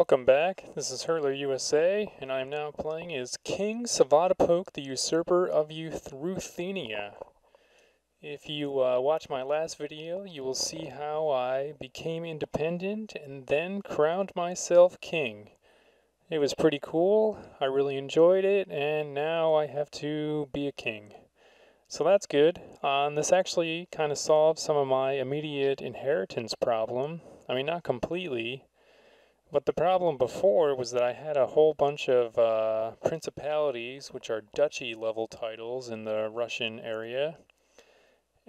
Welcome back. This is Hurler USA, and I am now playing as King Savadapoke, the Usurper of Ruthenia. If you watch my last video, you will see how I became independent and then crowned myself king. It was pretty cool. I really enjoyed it, and now I have to be a king. So that's good. This actually kind of solves some of my immediate inheritance problem. I mean, not completely. But the problem before was that I had a whole bunch of principalities, which are duchy level titles in the Russian area.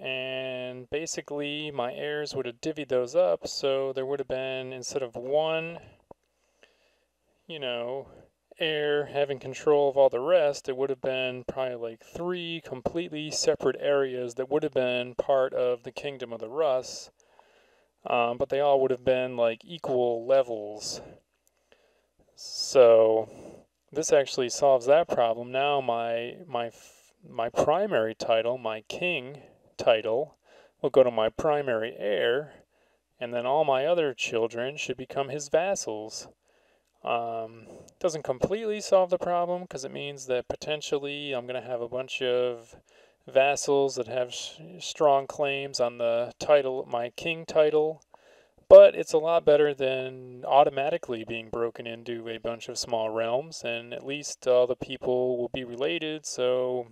And basically my heirs would have divvied those up, so there would have been, instead of one, heir having control of all the rest, it would have been probably like 3 completely separate areas that would have been part of the Kingdom of the Rus. But they all would have been like equal levels. So this actually solves that problem. Now my primary title, my king title, will go to my primary heir, and then all my other children should become his vassals. Doesn't completely solve the problem, because it means that potentially I'm going to have a bunch of vassals that have strong claims on the title, my king title, but it's a lot better than automatically being broken into a bunch of small realms, and at least all the people will be related, so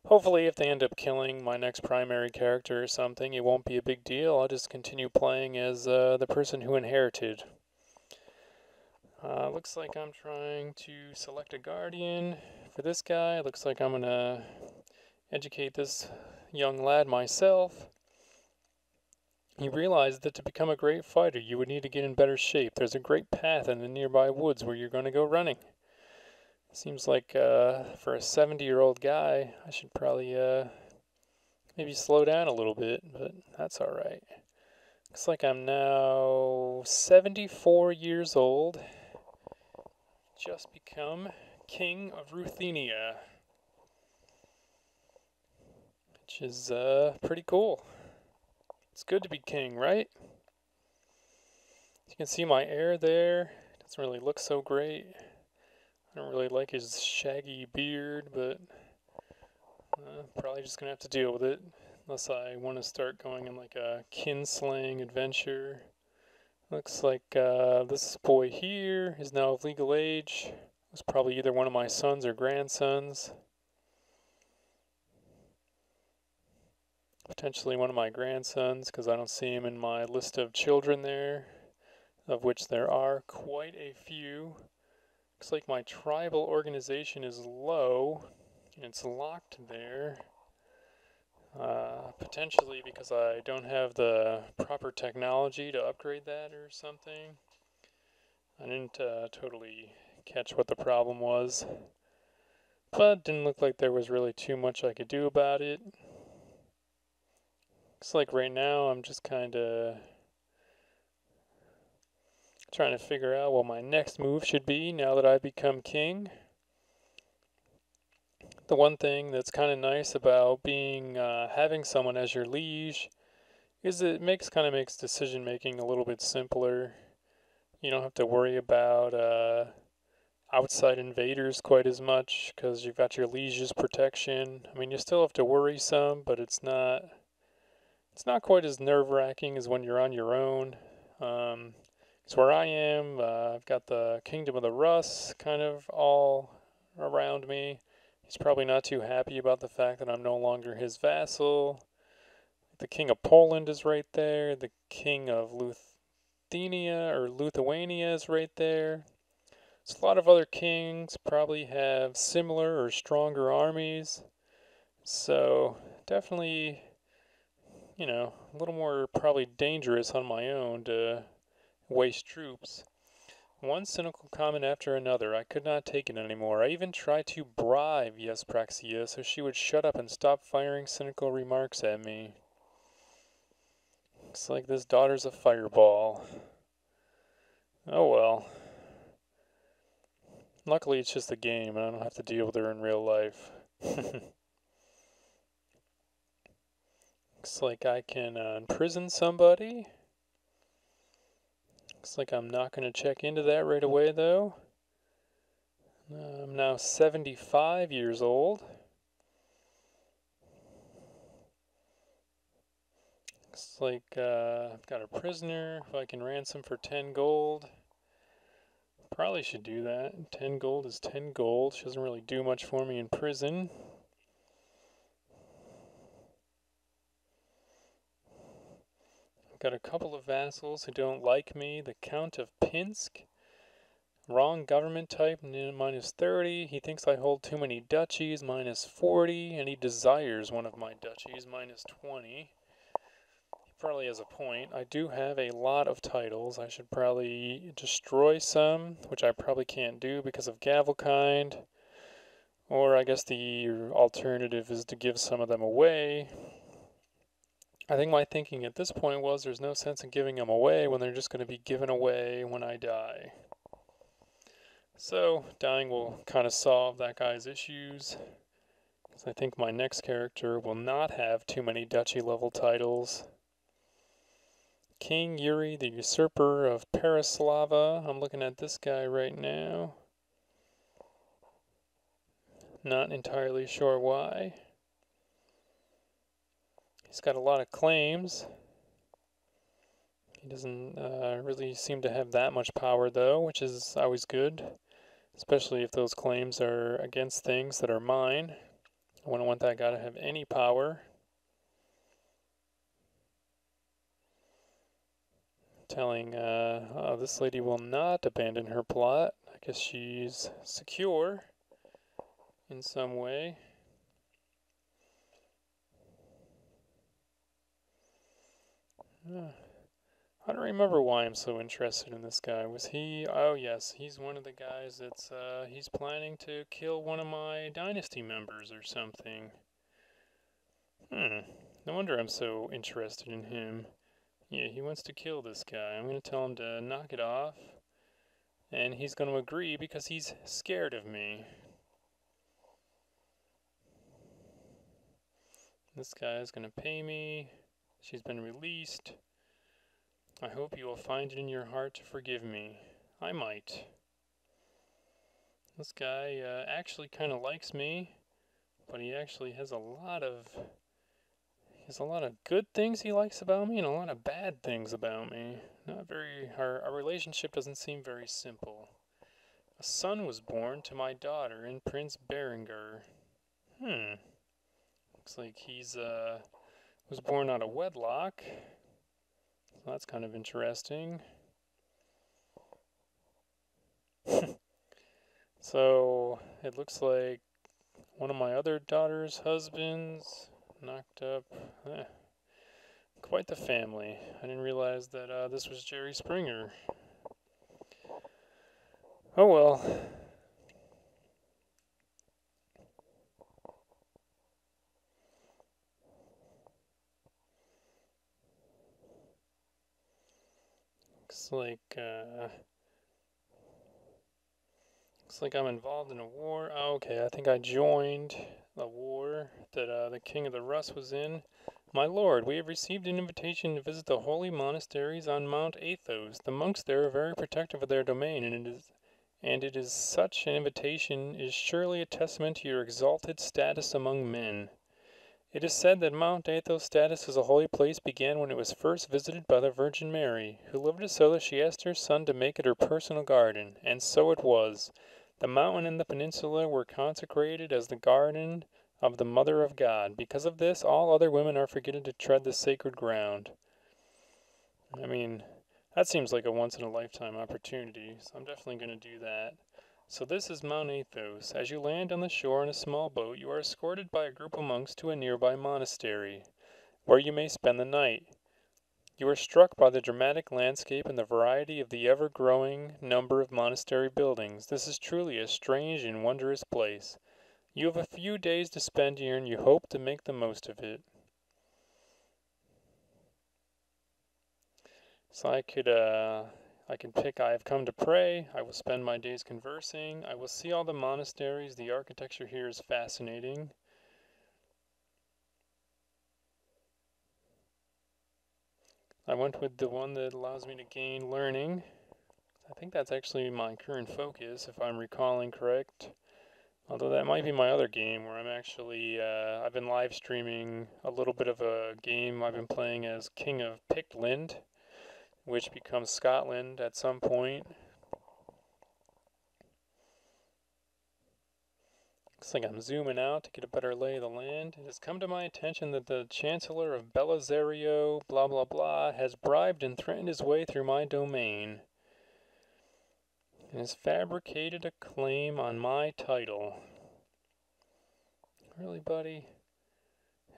hopefully if they end up killing my next primary character or something, it won't be a big deal. I'll just continue playing as the person who inherited. Looks like I'm trying to select a guardian for this guy. Looks like I'm going to educate this young lad myself. He realized that to become a great fighter, you would need to get in better shape. There's a great path in the nearby woods where you're going to go running. Seems like for a 70-year-old guy, I should probably maybe slow down a little bit, but that's alright. Looks like I'm now 74 years old. Just become King of Ruthenia, which is pretty cool. It's good to be king, right? You can see my heir there. Doesn't really look so great. I don't really like his shaggy beard, but probably just gonna have to deal with it. Unless I want to start going in like a kinslaying adventure. Looks like this boy here is now of legal age. It's probably either one of my sons or grandsons. Potentially one of my grandsons, because I don't see him in my list of children there, of which there are quite a few. Looks like my tribal organization is low, and it's locked there. Potentially because I don't have the proper technology to upgrade that or something. I didn't totally catch what the problem was, but didn't look like there was really too much I could do about it. Looks like right now I'm just kind of trying to figure out what my next move should be now that I've become king. The one thing that's kind of nice about being having someone as your liege is it kind of makes decision making a little bit simpler. You don't have to worry about outside invaders quite as much because you've got your liege's protection. I mean, you still have to worry some, but it's not quite as nerve-wracking as when you're on your own. It's where I am. I've got the Kingdom of the Rus kind of all around me. He's probably not too happy about the fact that I'm no longer his vassal. The King of Poland is right there. The King of Ruthenia or Lithuania is right there. So a lot of other kings probably have similar or stronger armies. So definitely, a little more probably dangerous on my own to waste troops. One cynical comment after another. I could not take it anymore. I even tried to bribe Yespraxia so she would shut up and stop firing cynical remarks at me. Looks like this daughter's a fireball. Oh well. Luckily it's just a game and I don't have to deal with her in real life. Looks like I can imprison somebody. Looks like I'm not going to check into that right away, though. I'm now 75 years old. Looks like I've got a prisoner who I can ransom for 10 gold. Probably should do that. 10 gold is 10 gold. She doesn't really do much for me in prison. I've got a couple of vassals who don't like me. The Count of Pinsk. Wrong government type, minus 30. He thinks I hold too many duchies, minus 40. And he desires one of my duchies, minus 20. He probably has a point. I do have a lot of titles. I should probably destroy some, which I probably can't do because of Gavelkind. Or I guess the alternative is to give some of them away. I think my thinking at this point was there's no sense in giving them away when they're just going to be given away when I die. So, dying will kind of solve that guy's issues. Because I think my next character will not have too many duchy level titles. King Yuri the Usurper of Pereslava. I'm looking at this guy right now. Not entirely sure why. He's got a lot of claims. He doesn't really seem to have that much power, though, which is always good. Especially if those claims are against things that are mine. I wouldn't want that guy to have any power. Telling, oh, this lady will not abandon her plot. I guess she's secure in some way. I don't remember why I'm so interested in this guy. Was he... Oh, yes, he's one of the guys that's... he's planning to kill one of my dynasty members or something. No wonder I'm so interested in him. Yeah, he wants to kill this guy. I'm going to tell him to knock it off. And he's going to agree because he's scared of me. This guy is going to pay me. She's been released. I hope you will find it in your heart to forgive me. I might. This guy actually kind of likes me, but he actually has a lot of good things he likes about me and a lot of bad things about me. Not very. Our relationship doesn't seem very simple. A son was born to my daughter and Prince Berengar. Looks like he's was born out of wedlock. So that's kind of interesting. So it looks like one of my other daughter's husbands knocked up. Quite the family. I didn't realize that this was Jerry Springer. Oh well. Looks like I'm involved in a war. Oh, okay, I think I joined a war that the king of the Rus was in. My lord, we have received an invitation to visit the holy monasteries on Mount Athos. The monks there are very protective of their domain, and it is such an invitation is surely a testament to your exalted status among men. It is said that Mount Athos' status as a holy place began when it was first visited by the Virgin Mary, who loved it so that she asked her son to make it her personal garden, and so it was. The mountain and the peninsula were consecrated as the garden of the Mother of God. Because of this, all other women are forbidden to tread the sacred ground. I mean, that seems like a once-in-a-lifetime opportunity, so I'm definitely going to do that. So this is Mount Athos. As you land on the shore in a small boat, you are escorted by a group of monks to a nearby monastery, where you may spend the night. You are struck by the dramatic landscape and the variety of the ever-growing number of monastery buildings. This is truly a strange and wondrous place. You have a few days to spend here, and you hope to make the most of it. So I can pick, I have come to pray, I will spend my days conversing, I will see all the monasteries, the architecture here is fascinating. I went with the one that allows me to gain learning. I think that's actually my current focus, if I'm recalling correct. Although that might be my other game where I'm actually, I've been live streaming a little bit of a game I've been playing as King of Pictland, which becomes Scotland at some point. Looks like I'm zooming out to get a better lay of the land. It has come to my attention that the Chancellor of Belisario, blah blah blah, has bribed and threatened his way through my domain, and has fabricated a claim on my title. Really, buddy?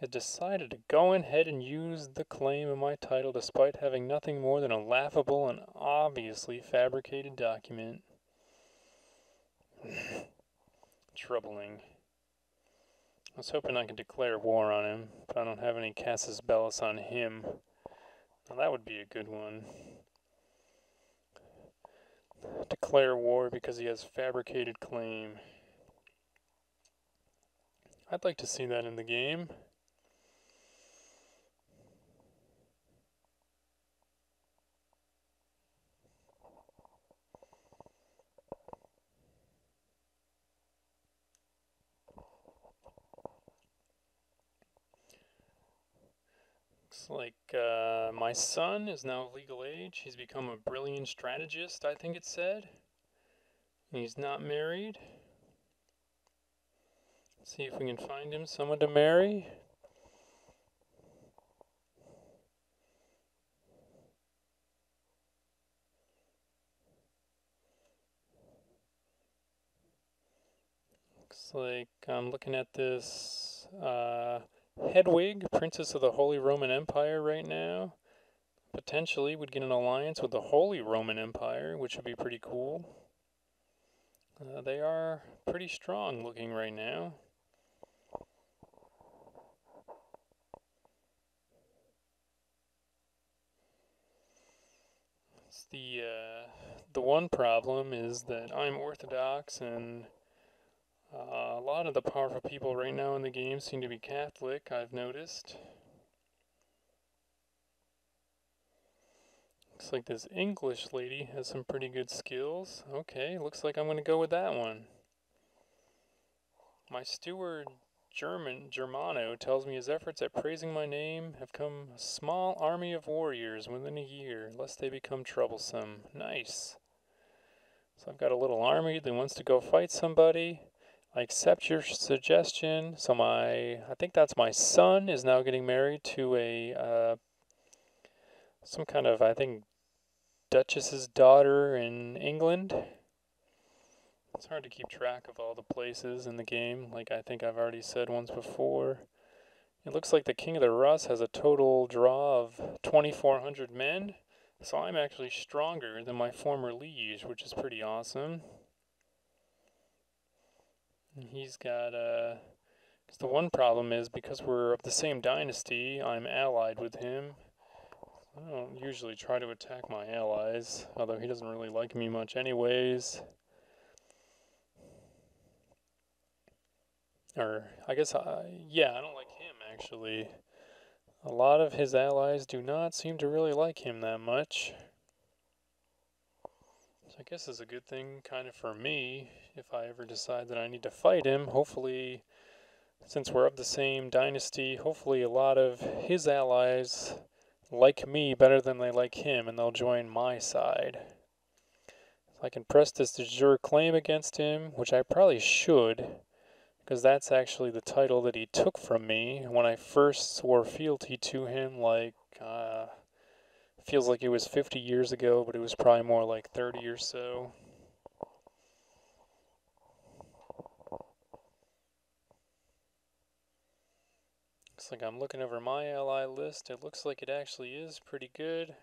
Has decided to go ahead and use the claim of my title despite having nothing more than a laughable and obviously fabricated document. Troubling. I was hoping I could declare war on him, but I don't have any casus bellis on him. Now that would be a good one. Declare war because he has fabricated claim. I'd like to see that in the game. Looks like my son is now of legal age. He's become a brilliant strategist, I think it said. He's not married. Let's see if we can find him someone to marry. Looks like I'm looking at this Hedwig, Princess of the Holy Roman Empire right now. Potentially would get an alliance with the Holy Roman Empire, which would be pretty cool. They are pretty strong looking right now. It's the one problem is that I'm Orthodox, and a lot of the powerful people right now in the game seem to be Catholic, I've noticed. Looks like this English lady has some pretty good skills. Okay, looks like I'm going to go with that one. My steward, Germano, tells me his efforts at praising my name have come a small army of warriors within a year, lest they become troublesome. Nice. So I've got a little army that wants to go fight somebody. I accept your suggestion. So I think that's my son, is now getting married to a some kind of, I think, Duchess's daughter in England. It's hard to keep track of all the places in the game, like I think I've already said once before. It looks like the King of the Rus has a total draw of 2,400 men, so I'm actually stronger than my former liege, which is pretty awesome. He's got, the one problem is, because we're of the same dynasty, I'm allied with him. I don't usually try to attack my allies, although he doesn't really like me much anyways. Or, I guess, yeah, I don't like him, actually. A lot of his allies do not seem to really like him that much. So I guess it's a good thing, kind of, for me, if I ever decide that I need to fight him. Hopefully, since we're of the same dynasty, hopefully a lot of his allies like me better than they like him, and they'll join my side. So I can press this de jure claim against him, which I probably should, because that's actually the title that he took from me when I first swore fealty to him, like, feels like it was 50 years ago, but it was probably more like 30 or so. Looks like I'm looking over my ally list. It looks like it actually is pretty good.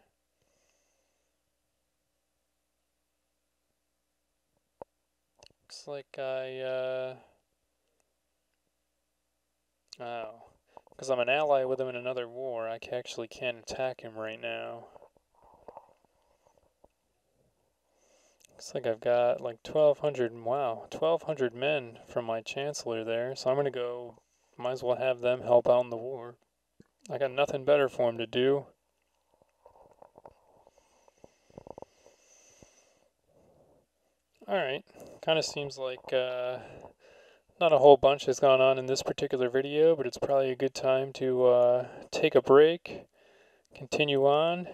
Looks like because I'm an ally with him in another war, I actually can't attack him right now. Looks like I've got like 1,200, wow, 1,200 men from my Chancellor there, so I'm going to go, might as well have them help out in the war. I got nothing better for him to do. Alright, kind of seems like not a whole bunch has gone on in this particular video, but it's probably a good time to take a break, continue on.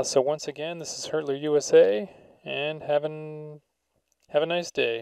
So once again, this is Hurtler USA, and have a nice day.